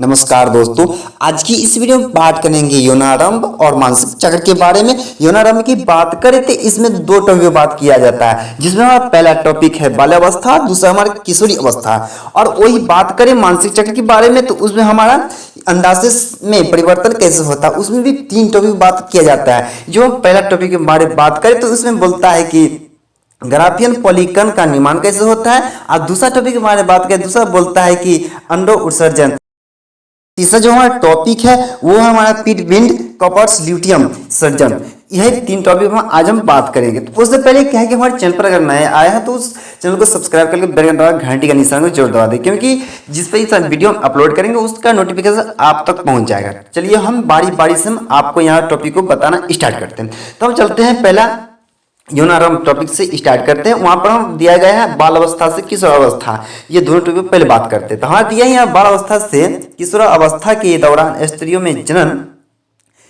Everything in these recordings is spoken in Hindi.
नमस्कार दोस्तों, आज की इस वीडियो में बात करेंगे यौनारंभ और मानसिक चक्र के बारे में। यौनारंभ की बात करें तो इसमें दो टॉपिक बात किया जाता है, जिसमें हमारा पहला टॉपिक है बाल्यावस्था, दूसरा हमारा किशोरी अवस्था। और वही बात करें मानसिक चक्र के बारे में तो उसमें हमारा अंडाशय में परिवर्तन कैसे होता है, उसमें भी तीन टॉपिक बात किया जाता है। जो हम पहला टॉपिक के बारे में बात करें तो उसमें बोलता है कि ग्राफियन पॉलीकन का निर्माण कैसे होता है, और दूसरा टॉपिक के बारे में बात करें दूसरा बोलता है कि अंडो उत्सर्जन। तीसरा जो हमारा टॉपिक है वो है हमारा पिटविंड कॉपर्स ल्यूटियम सर्जन। यह तीन टॉपिक हम आज हम बात करेंगे। तो उससे पहले क्या है कि हमारे चैनल पर अगर नए आए हैं तो उस चैनल को सब्सक्राइब करके बेल आइकन दबा घंटी का निशान को जरूर दबा दें, क्योंकि जिस पर ये वीडियो हम अपलोड करेंगे उसका नोटिफिकेशन आप तक पहुंच जाएगा। चलिए हम बारी बारी से हम आपको यहाँ टॉपिक को बताना स्टार्ट करते हैं। तो हम चलते हैं पहला यौनारंभ टॉपिक से स्टार्ट करते हैं। वहां पर हम दिया गया है बाल अवस्था से किशोर अवस्था, ये दोनों टॉपिक पहले बात करते हैं। तो हमारा दिया है बाल अवस्था से किशोर अवस्था के दौरान स्त्रियों में जनन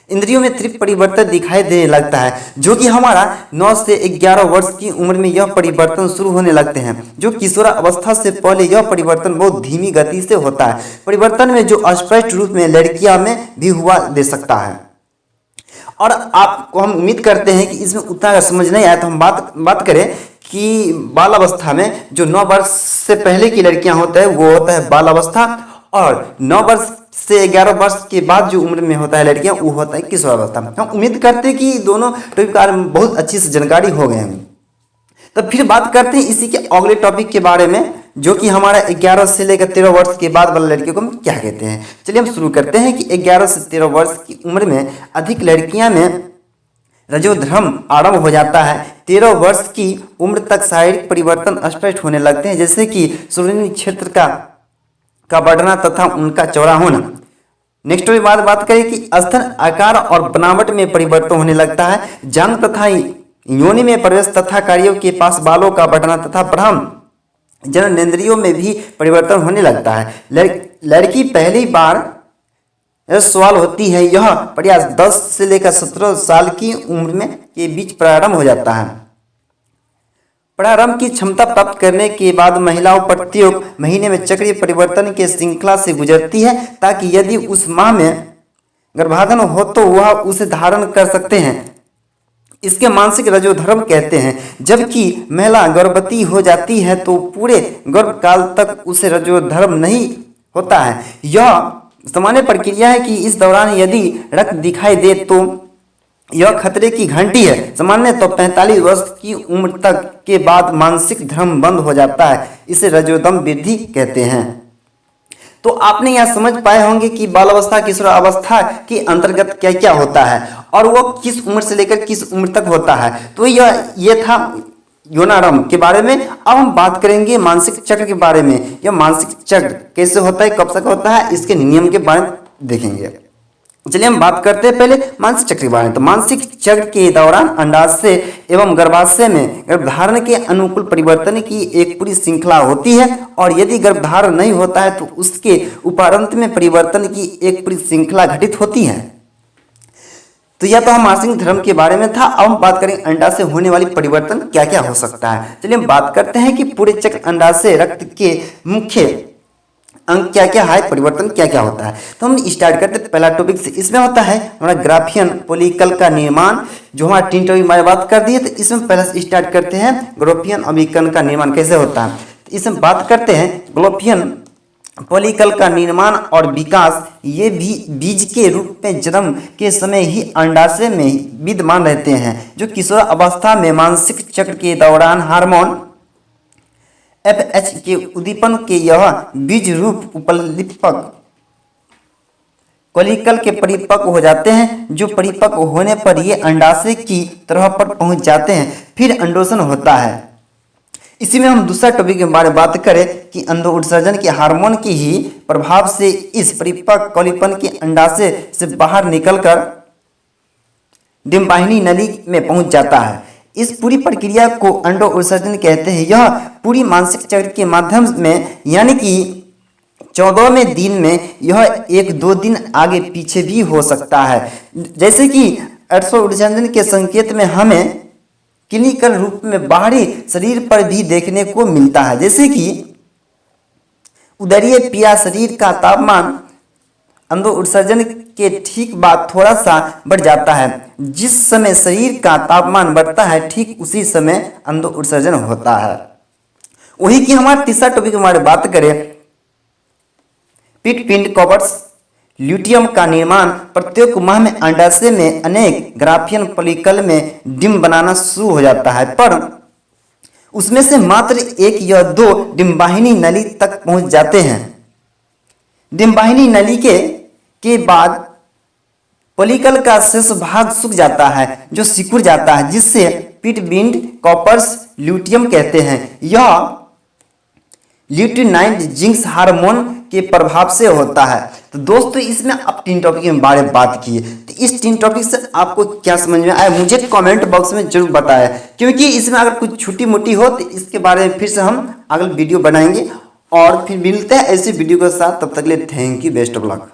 इंद्रियों में तीव्र परिवर्तन दिखाई देने लगता है, जो कि हमारा 9 से 11 वर्ष की उम्र में यह परिवर्तन शुरू होने लगते हैं। जो किशोर अवस्था से पहले यह परिवर्तन बहुत धीमी गति से होता है। परिवर्तन में जो स्पष्ट रूप में लड़कियां में भी हुआ दे सकता है। और आपको हम उम्मीद करते हैं कि इसमें उतना अगर समझ नहीं आया तो हम बात करें कि बाल अवस्था में जो 9 वर्ष से पहले की लड़कियां होता है वो होता है बाल अवस्था, और 9 वर्ष से 11 वर्ष के बाद जो उम्र में होता है लड़कियां वो होता है किशोर अवस्था। हम उम्मीद करते हैं कि दोनों टॉपिक के बारे में बहुत अच्छी से जानकारी हो गए हैं। तो फिर बात करते हैं इसी के अगले टॉपिक के बारे में, जो कि हमारा 11 से लेकर 13 वर्ष के बाद वाले लड़कियों को हम क्या कहते हैं। चलिए हम शुरू करते हैं कि 11 से 13 वर्ष की उम्र में अधिक लड़कियां में रजोधर्म आरंभ हो जाता है। 13 वर्ष की उम्र तक शारीरिक परिवर्तन स्पष्ट होने लगते हैं, जैसे कि सूर्य क्षेत्र का बढ़ना तथा उनका चौड़ा होना। नेक्स्ट बात करें कि स्तन आकार और बनावट में परिवर्तन होने लगता है। जांघ तथा योनि में प्रवेश तथा कार्यों के पास बालों का बढ़ना तथा ब्रह्म जननेंद्रियों में भी परिवर्तन होने लगता है। लड़की पहली बार सवाल होती है, यह प्रयास 10 से लेकर 17 साल की उम्र में के बीच प्रारंभ हो जाता है। प्रारंभ की क्षमता प्राप्त करने के बाद महिलाओं प्रत्येक महीने में चक्रीय परिवर्तन के श्रृंखला से गुजरती है, ताकि यदि उस माह में गर्भाधान हो तो वह उसे धारण कर सकते हैं। इसके मानसिक रजोधर्म कहते हैं। जबकि महिला गर्भवती हो जाती है तो पूरे गर्भकाल तक उसे रजोधर्म नहीं होता है। यह सामान्य प्रक्रिया है कि इस दौरान यदि रक्त दिखाई दे तो यह खतरे की घंटी है। सामान्य तो 45 वर्ष की उम्र तक के बाद मानसिक धर्म बंद हो जाता है। इसे रजोधर्म वृद्धि कहते हैं। तो आपने यहाँ समझ पाए होंगे कि बाल अवस्था किशोर अवस्था के अंतर्गत क्या क्या होता है और वो किस उम्र से लेकर किस उम्र तक होता है। तो ये था यौनारंभ के बारे में। अब हम बात करेंगे मानसिक चक्र के बारे में। यह मानसिक चक्र कैसे होता है, कब तक होता है, इसके नियम के बारे में देखेंगे। चलिए हम बात करते हैं पहले मानसिक चक्र के बारे में। तो मानसिक चक्र के दौरान अंडाशय एवं गर्भाशय में गर्भधारण के अनुकूल परिवर्तन की एक पूरी श्रृंखला होती है, और यदि गर्भधारण नहीं होता है तो उसके उपरांत में परिवर्तन की एक पूरी श्रृंखला घटित होती है। तो यह तो हम मानसिक धर्म के बारे में था। अब हम बात करें अंडाशय होने वाली परिवर्तन क्या क्या हो सकता है। चलिए हम बात करते हैं कि पूरे चक्र अंडाशय रक्त के मुख्य अंग क्या क्या है, परिवर्तन क्या क्या होता है। तो हम स्टार्ट करते हैं पहला टॉपिक से। इसमें होता है हमारा ग्राफियन पॉलीकल का निर्माण, जो हमारा तीन टॉपिक हमारे बात कर दिए। तो इसमें पहले स्टार्ट करते हैं ग्राफियन अभिकन का निर्माण कैसे होता है। तो इसमें बात करते हैं ग्राफियन पॉलीकल का निर्माण और विकास। ये भी बीज के रूप में जन्म के समय ही अंडाशय में विद्यमान रहते हैं। जो किशोर अवस्था में मानसिक चक्र के दौरान हार्मोन FH के उद्दीपन के यह बीज रूप उपलिपक कॉलिकल के परिपक्व हो जाते हैं। जो परिपक्व होने पर ये अंडाशय की तरह पर पहुंच जाते हैं, फिर अंडोषण होता है। इसी में हम दूसरा टॉपिक के बारे में बात करें कि अंडो उत्सर्जन के हार्मोन के ही प्रभाव से इस परिपक्व कॉलिपन के अंडाशय से बाहर निकलकर डिंबाहिनी नली में पहुंच जाता है। इस पूरी प्रक्रिया को अंडो उत्सर्जन कहते हैं। यह पूरी मानसिक चक्र के माध्यम में, यानी कि 14वें दिन में यह 1-2 दिन आगे पीछे भी हो सकता है। जैसे कि अंडो उत्सर्जन के संकेत में हमें क्लिनिकल रूप में बाहरी शरीर पर भी देखने को मिलता है, जैसे कि उदरीय पीड़ा, शरीर का तापमान अंडो उत्सर्जन के ठीक बाद थोड़ा सा बढ़ जाता है। जिस समय शरीर का तापमान बढ़ता है ठीक उसी समय अंडो उत्सर्जन होता है। वही की हमारा तीसरा टॉपिक हमारे बात करें, पिट पिंड कॉपर्स ल्यूटियम का निर्माण प्रत्येक माह में अंडाशय में अनेक ग्राफियन फॉलिकल में डिम्ब बनाना शुरू हो जाता है, पर उसमें से मात्र एक या दो डिम्बाहिनी नली तक पहुंच जाते हैं। डिम्बाहिनी नली के बाद फॉलिकल का शेष भाग सूख जाता है जो सिकुड़ जाता है, जिससे पिटबिंड कॉपर्स ल्यूटियम कहते हैं। यह ल्यूटिनाइड जिंक्स हार्मोन के प्रभाव से होता है। तो दोस्तों इसमें आप 3 टॉपिक के बारे में बात किए, तो इस 3 टॉपिक से आपको क्या समझ में आया मुझे कमेंट बॉक्स में जरूर बताएं, क्योंकि इसमें अगर कुछ छोटी मोटी हो तो इसके बारे में फिर से हम अगला वीडियो बनाएंगे और फिर मिलते हैं ऐसे वीडियो के साथ। तब तक के लिए thank you, best of luck.